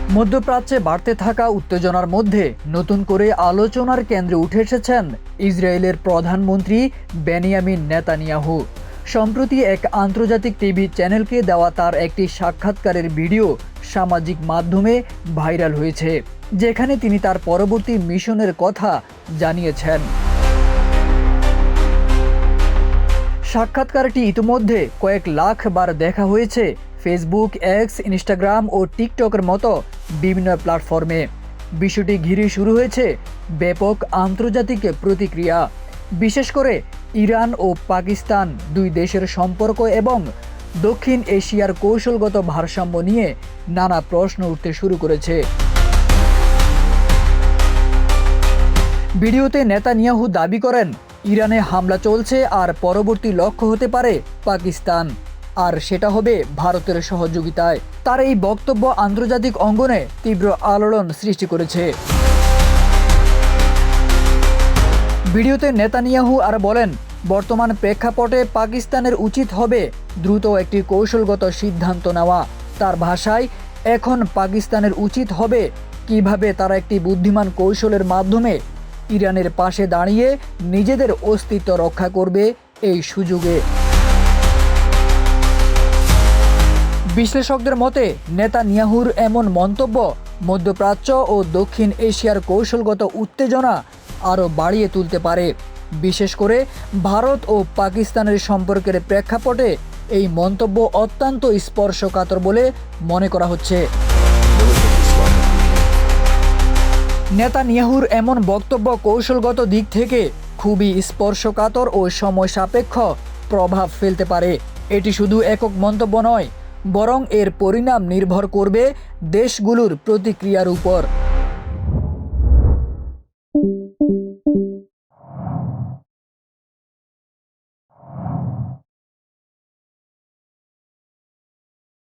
মধ্যপ্রাচ্যে বাড়তে থাকা উত্তেজনার মধ্যে নতুন করে আলোচনার কেন্দ্রে উঠে এসেছেন ইসরায়েলের প্রধানমন্ত্রী বেনিয়ামিন নেতানিয়াহু। সম্প্রতি এক আন্তর্জাতিক টিভি চ্যানেলকে দেওয়া তার একটি সাক্ষাৎকারের ভিডিও সামাজিক মাধ্যমে ভাইরাল হয়েছে, যেখানে তিনি তার পরবর্তী মিশনের কথা জানিয়েছেন। সাক্ষাৎকারটি ইতিমধ্যে কয়েক লাখ বার দেখা হয়েছে ফেসবুক, এক্স, ইনস্টাগ্রাম ও টিকটকের মতো বিভিন্ন প্ল্যাটফর্মে। বিষয়টি ঘিরে শুরু হয়েছে ব্যাপক আন্তর্জাতিক প্রতিক্রিয়া, বিশেষ করে ইরান ও পাকিস্তান দুই দেশের সম্পর্ক এবং দক্ষিণ এশিয়ার কৌশলগত ভারসাম্য নিয়ে নানা প্রশ্ন উঠতে শুরু করেছে। ভিডিওতে নেতানিয়াহু দাবি করেন, ইরানে হামলা চলছে আর পরবর্তী লক্ষ্য হতে পারে পাকিস্তান, আর সেটা হবে ভারতের সহযোগিতায়। তার এই বক্তব্য আন্তর্জাতিক অঙ্গনে তীব্র আলোড়ন সৃষ্টি করেছে। ভিডিওতে নেতানিয়াহু আর বলেন, বর্তমান প্রেক্ষাপটে পাকিস্তানের উচিত হবে দ্রুত একটি কৌশলগত সিদ্ধান্ত নেওয়া। তার ভাষায়, এখন পাকিস্তানের উচিত হবে কিভাবে তারা একটি বুদ্ধিমান কৌশলের মাধ্যমে ইরানের পাশে দাঁড়িয়ে নিজেদের অস্তিত্ব রক্ষা করবে এই সুযোগে। বিশ্লেষকদের মতে নেতানিয়াহুর এমন মন্তব্য মধ্যপ্রাচ্য ও দক্ষিণ এশিয়ার কৌশলগত উত্তেজনা আরও বাড়িয়ে তুলতে পারে। বিশেষ করে ভারত ও পাকিস্তানের সম্পর্কের প্রেক্ষাপটে এই মন্তব্য অত্যন্ত স্পর্শকাতর বলে মনে করা হচ্ছে। নেতানিয়াহুর এমন বক্তব্য কৌশলগত দিক থেকে খুবই স্পর্শকাতর ও সময় সাপেক্ষ প্রভাব ফেলতে পারে। এটি শুধু একক মন্তব্য নয়, বরং এর পরিণাম নির্ভর করবে দেশগুলোর প্রতিক্রিয়ার উপর।